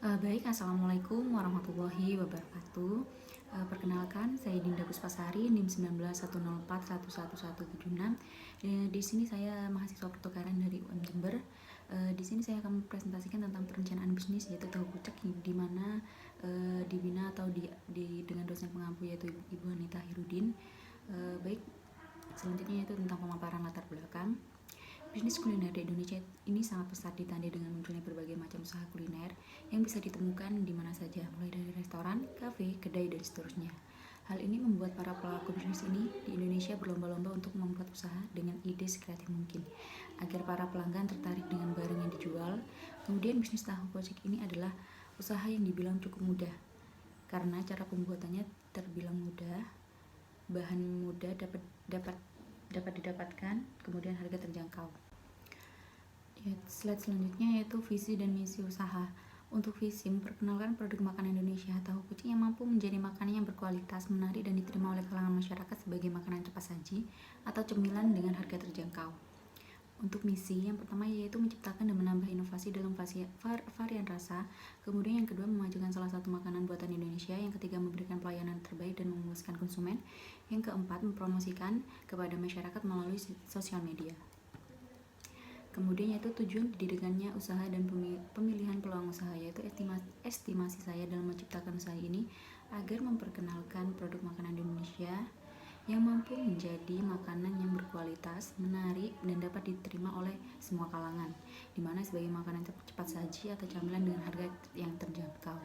Assalamualaikum warahmatullahi wabarakatuh. Perkenalkan, saya Dinda Puspasari, NIM 1910411176. Di sini saya mahasiswa pertukaran dari UM Jember. Di sini saya akan mempresentasikan tentang perencanaan bisnis, yaitu tahu pucek, di mana dibina atau dengan dosen pengampu yaitu Ibu Anita Hirudin. Selanjutnya yaitu tentang pemaparan latar belakang. Bisnis kuliner di Indonesia ini sangat pesat ditandai dengan munculnya berbagai macam usaha kuliner yang bisa ditemukan di mana saja, mulai dari restoran, kafe, kedai, dan seterusnya. Hal ini membuat para pelaku bisnis ini di Indonesia berlomba-lomba untuk membuat usaha dengan ide sekreatif mungkin, agar para pelanggan tertarik dengan barang yang dijual. Kemudian bisnis tahu pocek ini adalah usaha yang dibilang cukup mudah, karena cara pembuatannya terbilang mudah, bahan mudah dapat didapatkan, kemudian harga terjangkau. Slide selanjutnya yaitu visi dan misi usaha. Untuk visi, memperkenalkan produk makanan Indonesia tahu pucek yang mampu menjadi makanan yang berkualitas, menarik, dan diterima oleh kalangan masyarakat sebagai makanan cepat saji atau cemilan dengan harga terjangkau. Untuk misi, yang pertama yaitu menciptakan dan menambah inovasi dalam varian rasa. Kemudian yang kedua, memajukan salah satu makanan buatan Indonesia. Yang ketiga, memberikan pelayanan terbaik dan memuaskan konsumen. Yang keempat, mempromosikan kepada masyarakat melalui sosial media. Kemudian yaitu tujuan didirikannya usaha dan pemilihan peluang usaha, yaitu estimasi saya dalam menciptakan usaha ini agar memperkenalkan produk makanan di Indonesia yang mampu menjadi makanan yang berkualitas, menarik, dan dapat diterima oleh semua kalangan, dimana sebagai makanan cepat saji atau camilan dengan harga yang terjangkau.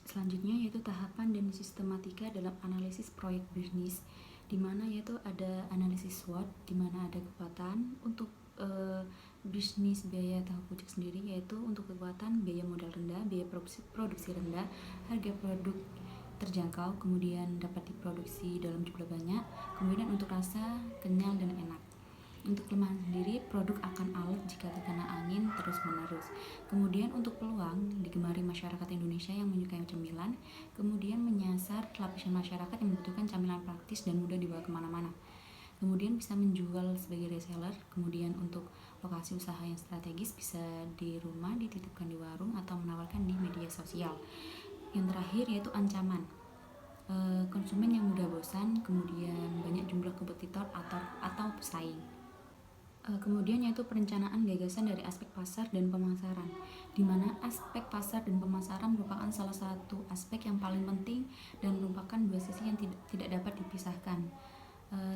Selanjutnya yaitu tahapan dan sistematika dalam analisis proyek bisnis, dimana yaitu ada analisis SWOT, dimana ada kekuatan untuk bisnis biaya tahu pucek sendiri, yaitu untuk kekuatan biaya modal rendah, biaya produksi rendah, harga produk terjangkau, kemudian dapat diproduksi dalam jumlah banyak, kemudian untuk rasa kenyal dan enak. Untuk kelemahan sendiri, produk akan awet jika terkena angin terus-menerus. Kemudian untuk peluang, digemari masyarakat Indonesia yang menyukai cemilan, kemudian menyasar lapisan masyarakat yang membutuhkan camilan praktis dan mudah dibawa kemana-mana. Kemudian bisa menjual sebagai reseller. Kemudian untuk lokasi usaha yang strategis, bisa di rumah, dititipkan di warung, atau menawarkan di media sosial. Yang terakhir yaitu ancaman, konsumen yang mudah bosan, kemudian banyak jumlah kompetitor atau pesaing. Kemudian yaitu perencanaan gagasan dari aspek pasar dan pemasaran, di mana aspek pasar dan pemasaran merupakan salah satu aspek yang paling penting dan merupakan dua sisi yang tidak dapat dipisahkan.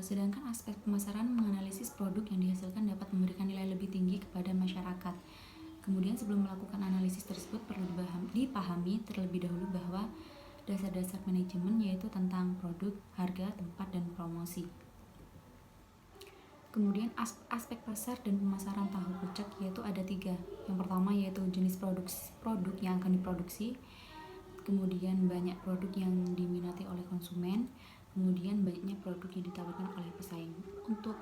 Sedangkan aspek pemasaran menganalisis produk yang dihasilkan dapat memberikan nilai lebih tinggi kepada masyarakat. Kemudian sebelum melakukan analisis tersebut perlu dipahami terlebih dahulu bahwa dasar-dasar manajemen, yaitu tentang produk, harga, tempat, dan promosi. Kemudian aspek pasar dan pemasaran tahu pucek yaitu ada 3. Yang pertama yaitu jenis produk yang akan diproduksi, kemudian banyak produk yang diminati oleh konsumen, kemudian banyaknya produk yang ditawarkan oleh pesaing. Untuk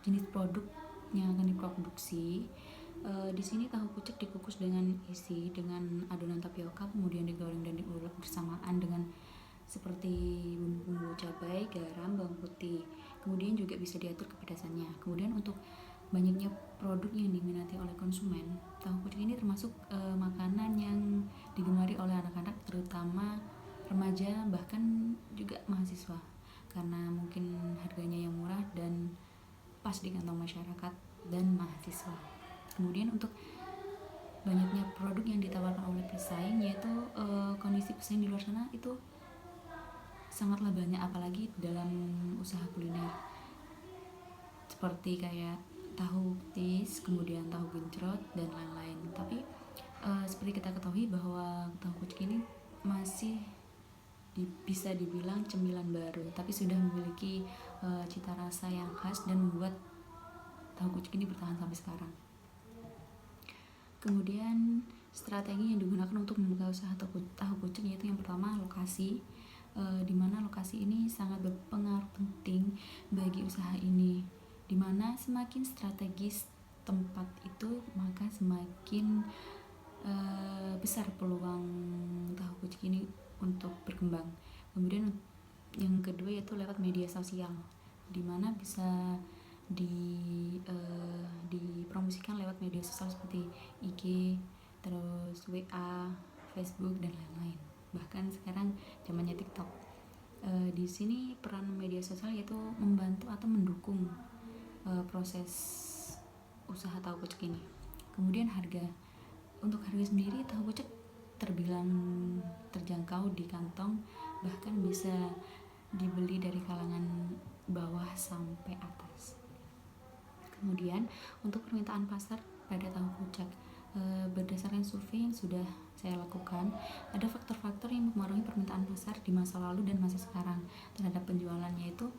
jenis produk yang akan diproduksi, di sini tahu pucek dikukus dengan isi dengan adonan tapioka, kemudian digoreng dan diulek bersamaan dengan seperti bumbu cabai, garam, bawang putih. Kemudian juga bisa diatur kepedasannya. Kemudian untuk banyaknya produk yang diminati oleh konsumen, tahu pucek ini termasuk makanan yang digemari oleh anak-anak, terutama remaja, bahkan juga mahasiswa, karena mungkin harganya yang murah dan pas di kantong masyarakat dan mahasiswa. Kemudian untuk banyaknya produk yang ditawarkan oleh pesaing, yaitu kondisi pesaing di luar sana itu sangatlah banyak, apalagi dalam usaha kuliner seperti kayak tahu tis, kemudian tahu gencrot, dan lain-lain. Tapi seperti kita ketahui bahwa tahu pucek ini masih bisa dibilang cemilan baru, tapi sudah memiliki cita rasa yang khas dan membuat tahu pucek ini bertahan sampai sekarang. Kemudian strategi yang digunakan untuk membuka usaha tahu pucek yaitu yang pertama lokasi, di mana lokasi ini sangat berpengaruh penting bagi usaha ini, di mana semakin strategis tempat itu maka semakin besar peluang tahu pucek ini untuk berkembang. Kemudian yang kedua yaitu lewat media sosial, di mana bisa dipromosikan lewat media sosial seperti IG, terus WA, Facebook dan lain-lain. Bahkan sekarang zamannya TikTok. Di sini peran media sosial yaitu membantu atau mendukung proses usaha tahu pucuk ini. Kemudian harga. Untuk harga sendiri tahu pucuk terbilang terjangkau di kantong, bahkan bisa dibeli dari kalangan bawah sampai atas. Kemudian untuk permintaan pasar pada tahu pucuk, berdasarkan survei yang sudah saya lakukan, ada faktor-faktor yang mempengaruhi permintaan pasar di masa lalu dan masa sekarang terhadap penjualan, yaitu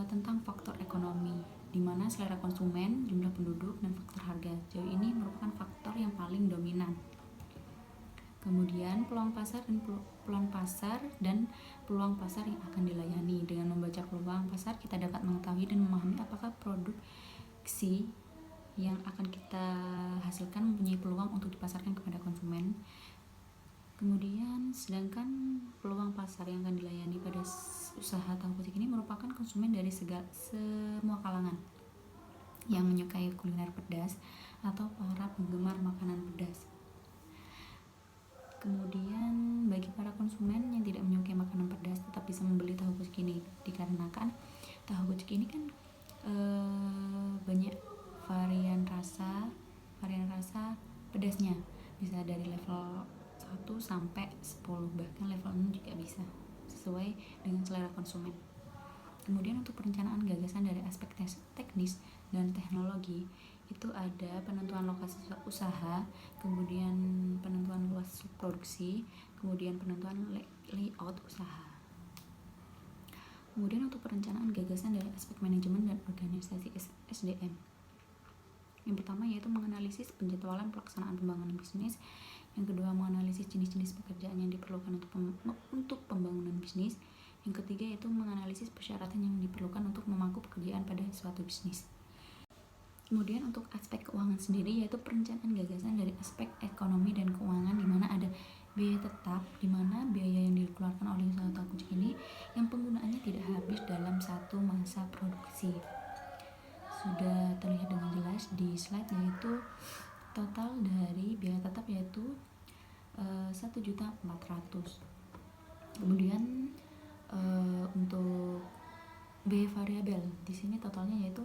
tentang faktor ekonomi, di mana selera konsumen, jumlah penduduk, dan faktor harga. Jauh ini merupakan faktor yang paling dominan. Kemudian peluang pasar dan peluang pasar yang akan dilayani. Dengan membaca peluang pasar, kita dapat mengetahui dan memahami apakah produksi yang akan kita hasilkan mempunyai peluang untuk dipasarkan kepada konsumen. Kemudian sedangkan peluang pasar yang akan dilayani pada usaha tahu pucuk ini merupakan konsumen dari semua kalangan yang menyukai kuliner pedas atau para penggemar makanan pedas. Kemudian bagi para konsumen yang tidak menyukai makanan pedas tetap bisa membeli tahu pucuk ini, dikarenakan tahu pucuk ini kan banyak varian rasa pedasnya, bisa dari level 1 sampai 10, bahkan level 6 juga bisa, sesuai dengan selera konsumen. Kemudian untuk perencanaan gagasan dari aspek teknis dan teknologi, itu ada penentuan lokasi usaha, kemudian penentuan luas produksi, kemudian penentuan layout usaha. Kemudian untuk perencanaan gagasan dari aspek manajemen dan organisasi SDM. Yang pertama yaitu menganalisis penjadwalan pelaksanaan pembangunan bisnis. Yang kedua, menganalisis jenis-jenis pekerjaan yang diperlukan untuk pembangunan bisnis. Yang ketiga yaitu menganalisis persyaratan yang diperlukan untuk memangku pekerjaan pada suatu bisnis. Kemudian untuk aspek keuangan sendiri yaitu perencanaan gagasan dari aspek ekonomi dan keuangan, di mana ada biaya tetap, di mana biaya yang dikeluarkan oleh usaha tahu pucuk ini yang penggunaannya tidak habis dalam satu masa produksi. Sudah terlihat dengan jelas di slide, yaitu total dari biaya tetap yaitu 1.400.000. Kemudian untuk biaya variabel di sini totalnya yaitu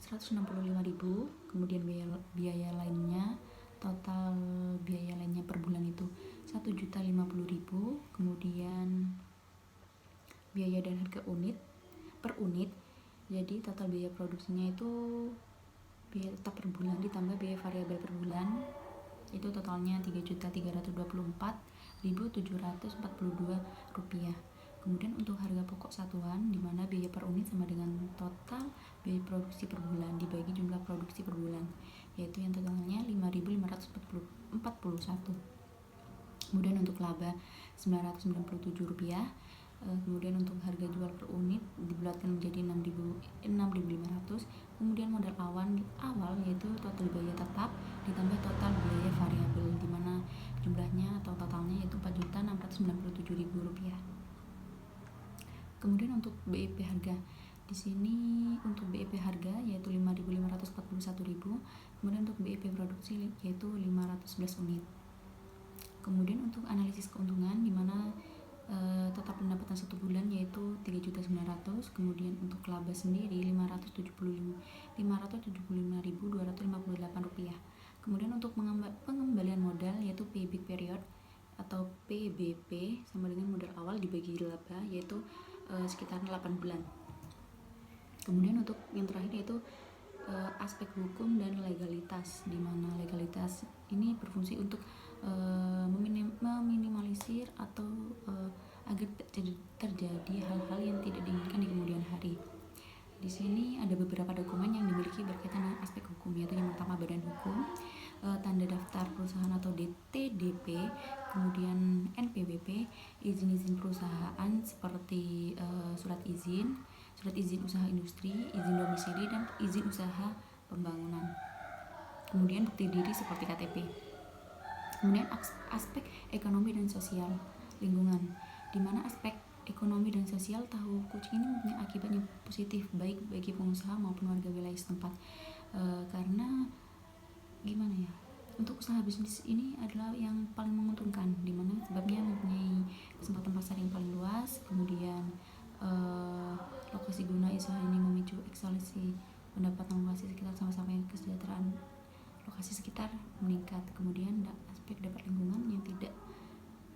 165.000. Kemudian biaya lainnya, total biaya lainnya per bulan itu 1.050.000. Kemudian biaya dan harga per unit, jadi total biaya produksinya itu biaya tetap per bulan ditambah biaya variabel per bulan, itu totalnya 3.324.742 rupiah. Kemudian untuk harga pokok satuan, di mana biaya per unit sama dengan total biaya produksi per bulan dibagi jumlah produksi per bulan, yaitu yang totalnya 5.541. Kemudian untuk laba 997 rupiah. Kemudian untuk harga jual per unit dibulatkan menjadi 6.500. Kemudian modal awal yaitu total biaya tetap ditambah total biaya variabel, di mana jumlahnya atau totalnya yaitu 4.697.000 rupiah. Kemudian untuk BIP harga, di sini untuk BIP harga yaitu 5.541.000. Kemudian untuk BIP produksi yaitu 511 unit. Kemudian untuk analisis keuntungan, di mana total pendapatan satu bulan yaitu 3.900.000. Kemudian untuk laba sendiri 575.258 rupiah. Kemudian untuk pengembalian modal yaitu payback period atau PBP sama dengan modal awal dibagi laba, yaitu sekitar 8 bulan. Kemudian untuk yang terakhir yaitu aspek hukum dan legalitas, di mana legalitas ini berfungsi untuk meminimalisir atau agar terjadi hal-hal yang tidak diinginkan di kemudian hari. Di sini ada beberapa dokumen yang dimiliki berkaitan dengan aspek hukum, yaitu yang pertama badan hukum, tanda daftar perusahaan atau TDP, kemudian NPWP, izin-izin perusahaan seperti surat izin usaha industri, izin domisili, dan izin usaha pembangunan. Kemudian bukti diri seperti KTP. Kemudian aspek ekonomi dan sosial lingkungan, di mana aspek ekonomi dan sosial tahu pucuk ini mempunyai akibat yang positif baik bagi pengusaha maupun warga wilayah setempat. Karena gimana ya, Untuk usaha bisnis ini adalah yang paling menguntungkan, dimana sebabnya mempunyai kesempatan pasar yang paling luas, kemudian lokasi guna usaha ini memicu ekskalasi pendapatan lokasi sekitar sama-sama yang kesejahteraan lokasi sekitar meningkat, kemudian aspek dapat lingkungan yang tidak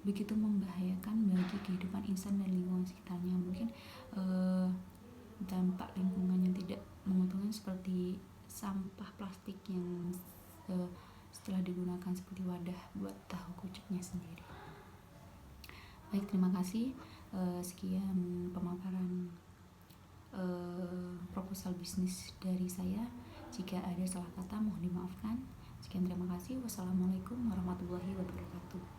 begitu membahayakan bagi kehidupan insan dan lingkungan sekitarnya. Mungkin dampak lingkungan yang tidak menguntungkan seperti sampah plastik yang setelah digunakan seperti wadah buat tahu kuceknya sendiri. Baik, terima kasih. Sekian pemaparan proposal bisnis dari saya. Jika ada salah kata mohon dimaafkan. Sekian, terima kasih. Wassalamualaikum warahmatullahi wabarakatuh.